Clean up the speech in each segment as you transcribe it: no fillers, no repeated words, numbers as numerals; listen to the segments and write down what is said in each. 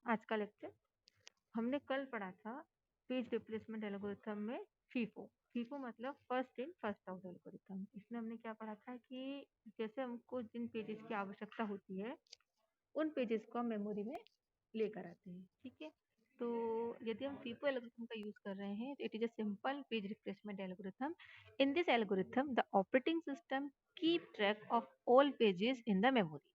आज का लेक्चर हमने कल पढ़ा था पेज रिप्लेसमेंट एल्गोरिथम में फीफो। फीफो मतलब first in first out algorithm. इसमें हमने क्या पढ़ा था कि जैसे हमको जिन पेजेस की आवश्यकता होती है उन पेजेस को हम मेमोरी में लेकर आते हैं। ठीक है, तो यदि हम फीफो एल्गोरिथम का यूज कर रहे हैं तो it is a simple page replacement algorithm. In this algorithm the operating system keep track of all pages in the memory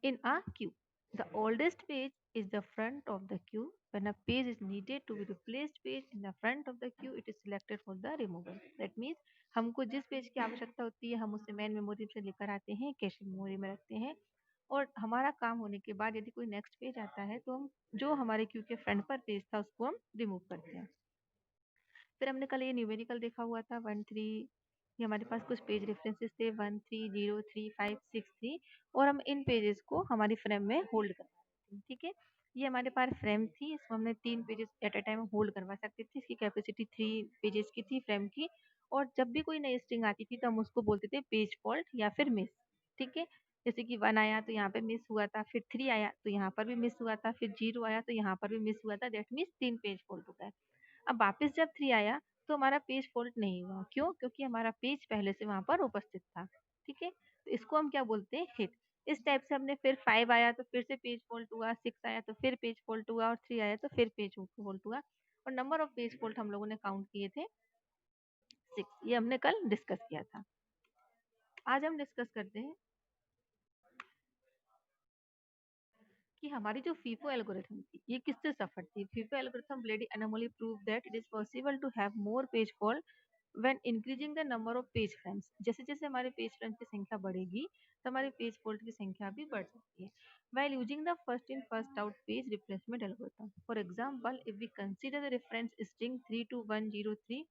in a queue. The oldest page is the front of the queue. When a page is needed to be replaced page in the front of the queue, it is selected for the removal. That means हमको जिस page की आवश्यकता होती है हम उसे main memory से लेकर आते हैं, कैश मेमोरी में रखते हैं, और हमारा काम होने के बाद यदि कोई नेक्स्ट पेज आता है तो हम जो हमारे क्यू के फ्रंट पर पेज था उसको हम रिमूव करते हैं। फिर हमने कल ये न्यूमेरिकल देखा हुआ था 1 3, ये हमारे पास कुछ पेज रेफरेंसेस थे 1 3 0 3 5 6 3, और हम इन पेजेस को हमारी फ्रेम में होल्ड करवा सकते हैं। ठीक है, ये हमारे पास फ्रेम थी, इसमें हमने 3 pages at a time hold करवा सकते थे। इसकी कैपेसिटी 3 पेजेस की थी फ्रेम की, और जब भी कोई नई स्ट्रिंग आती थी तो हम उसको बोलते थे पेज फॉल्ट या फिर मिस। ठीक है, जैसे कि 1 आया तो यहाँ पे मिस हुआ था, फिर 3 आया तो यहाँ पर भी मिस हुआ था, फिर 0 आया तो यहाँ पर भी मिस हुआ था। दैट मीन्स 3 पेज फॉल्ट हो गए। अब वापस जब 3 आया तो हमारा पेज फॉल्ट नहीं हुआ। क्यों? क्योंकि हमारा पेज पहले से वहां पर उपस्थित था। ठीक है, तो इसको हम क्या बोलते हैं? हिट। इस टाइप से हमने फिर 5 आया तो फिर से पेज फॉल्ट हुआ, 6 आया तो फिर पेज फॉल्ट हुआ, और 3 आया तो फिर पेज फॉल्ट हुआ, और नंबर ऑफ पेज फॉल्ट हम लोगों ने काउंट किए थे 6। ये हमने कल डिस्कस किया था। आज हम डिस्कस करते हैं कि हमारी जो फीफो एल्गोरिथम थी ये किससे सफर थी। FIFO algorithm Belady anomaly prove that it is possible to have more page fault when increasing the number of page frames। जैसे जैसे हमारे पेज फ्रेम्स की संख्या बढ़ेगी तो हमारे पेज फॉल्ट की संख्या भी बढ़ सकती है। while using the first in first out page replacement algorithm, for example if we consider the reference string 32103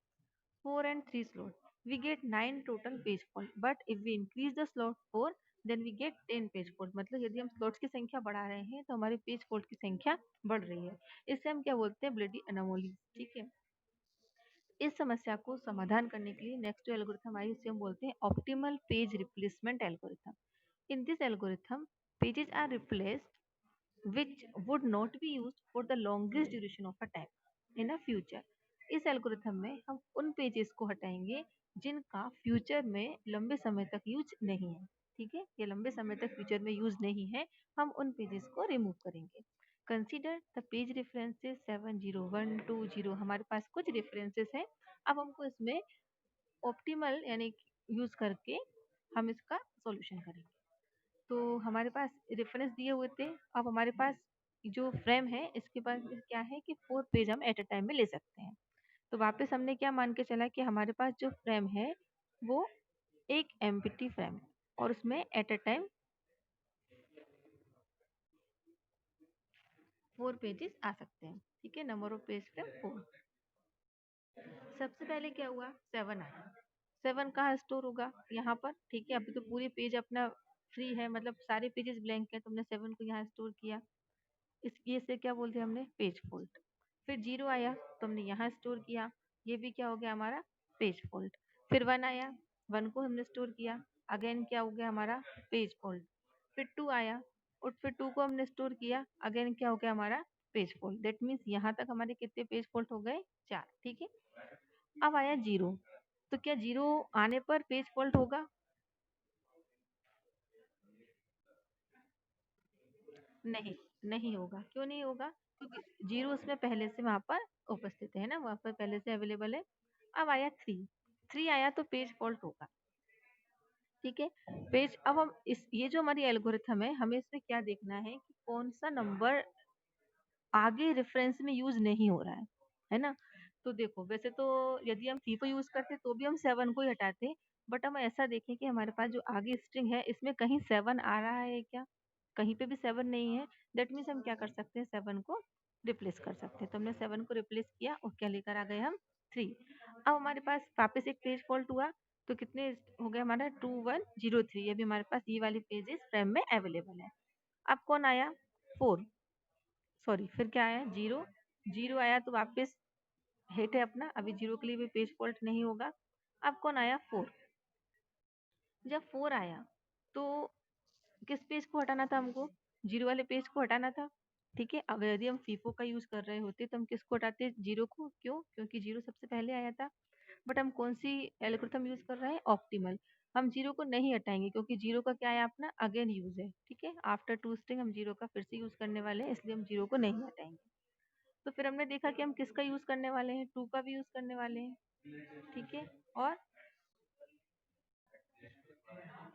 4 and 3 slot, we get 9 total page fault, but if we increase the slot 4 then we get 10 page fault। मतलब यदि हम slots की संख्या बढ़ा रहे हैं तो हमारी पेज फॉल्ट की संख्या बढ़ रही है। इससे हम क्या बोलते हैं? Bloody anomaly. ठीक है, इस समस्या को समाधान करने के लिए नेक्स्ट जो एल्गोरिथम आई उसे हम बोलते हैं optimal page replacement algorithm. In this algorithm pages are replaced which would not be used for the longest duration of a time in a future। इस एल्गोरिथम में हम उन पेजेस को हटाएंगे जिनका फ्यूचर में लंबे समय तक यूज नहीं है। ठीक है, ये लंबे समय तक फ्यूचर में यूज नहीं है, हम उन पेजेस को रिमूव करेंगे। Consider the page references 70120। हमारे पास कुछ रेफरेंसेस हैं, अब हमको इसमें ऑप्टिमल यानी यूज करके हम इसका सॉल्यूशन करेंगे। तो हमारे पास रेफरेंस दिए हुए थे, अब हमारे पास जो फ्रेम है इसके पास क्या है कि 4 पेज हम एट अ टाइम में ले सकते हैं। तो वापस हमने क्या मान के चला कि हमारे पास जो फ्रेम है वो एक एम्प्टी फ्रेम है और उसमें एट अ टाइम 4 पेजेस आ सकते हैं। ठीक है, नंबर ऑफ पेज फ्रेम 4। सबसे पहले क्या हुआ? 7 आया। 7 कहाँ स्टोर होगा? यहाँ पर। ठीक है, अभी तो पूरे पेज अपना फ्री है, मतलब सारे पेजेस ब्लैंक है, तुमने 7 को यहाँ स्टोर किया। इस ये से क्या बोलते हैं हमने? Page fault. फिर 0 आया तो हमने यहाँ स्टोर किया, ये भी क्या हो गया? हमारा पेज फॉल्ट। फिर 1 आया, 1 को हमने स्टोर किया, अगेन क्या हो गया? हमारा पेज फॉल्ट। फिर 2 आया और फिर 2 को हमने स्टोर किया, अगेन क्या हो गया? हमारा पेज फॉल्ट। दैट मीन्स यहाँ तक हमारे कितने पेज फॉल्ट हो गए? 4। ठीक है, अब आया 0, तो क्या 0 आने पर पेज फॉल्ट होगा? नहीं, नहीं होगा। क्यों नहीं होगा? क्योंकि 0 उसमें पहले से वहां पर उपस्थित है ना, वहां पर पहले से अवेलेबल है। अब आया 3, 3 आया तो पेज फॉल्ट होगा। ठीक है, पेज। अब हम इस ये जो हमारी एल्गोरिथम है, हमें इसमें क्या देखना है कि कौन सा नंबर आगे रेफरेंस में यूज नहीं हो रहा है ना। तो देखो, वैसे तो यदि हम फीफो यूज करते तो भी हम 7 को ही हटाते, बट हम ऐसा देखें कि हमारे पास जो आगे स्ट्रिंग है इसमें कहीं 7 आ रहा है क्या? कहीं पे भी 7 नहीं है। दैट मीन्स हम क्या कर सकते हैं? 7 को रिप्लेस कर सकते हैं। तो हमने 7 को रिप्लेस किया और क्या लेकर आ गए हम? 3। अब हमारे पास वापस एक पेज फॉल्ट हुआ, तो कितने हो गए? हमारा 2103। ये भी हमारे पास ये वाली पेजेस फ्रेम में अवेलेबल है। अब कौन आया? 4। सॉरी, फिर क्या आया? 0। 0 आया तो वापस हिट है अपना, अभी 0 के लिए भी पेज फॉल्ट नहीं होगा। अब कौन आया? 4। जब 4 आया तो किस पेज को हटाना था हमको? 0 वाले पेज को हटाना था। ठीक है। अगर यदि हम फीफो का यूज कर रहे होते तो हम किसको हटाते, जीरो को। क्यों? क्योंकि जीरो सबसे पहले आया था। बट हम कौन सी एल्गोरिथम यूज कर रहे हैं, ऑप्टिमल। हम जीरो को नहीं हटाएंगे क्योंकि जीरो का क्या है अपना अगेन यूज है। ठीक है, आफ्टर टू स्ट्रिंग हम जीरो का फिर से यूज करने वाले हैं, इसलिए हम जीरो को नहीं हटाएंगे। तो फिर हमने देखा कि हम किसका यूज करने वाले हैं, टू का भी यूज करने वाले हैं। ठीक है, और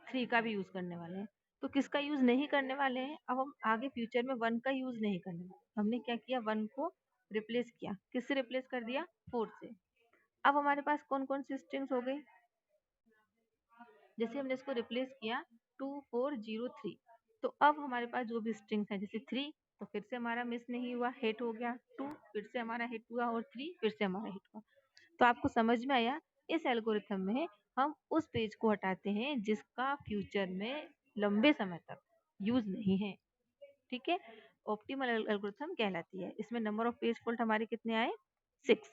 थ्री का भी यूज करने वाले हैं। तो किसका यूज नहीं करने वाले हैं, अब हम आगे फ्यूचर में वन का यूज नहीं करने वाले। हमने क्या किया, वन को रिप्लेस किया, किससे रिप्लेस कर दिया, फोर से। अब हमारे पास कौन कौन सी स्ट्रिंग्स हो गई, जैसे हमने इसको रिप्लेस किया 2403। तो अब हमारे पास जो भी स्ट्रिंग्स है, जैसे थ्री तो फिर से हमारा मिस नहीं हुआ, हिट हो गया। टू फिर से हमारा हिट हुआ, और थ्री फिर से हमारा हिट हुआ। तो आपको समझ में आया, इस एल्गोरिथम में हम उस पेज को हटाते हैं जिसका फ्यूचर में लंबे समय तक यूज नहीं है। ठीक है, ऑप्टिमल एल्गोरिथम कहलाती है। इसमें नंबर ऑफ पेज फॉल्ट हमारे कितने आए, 6।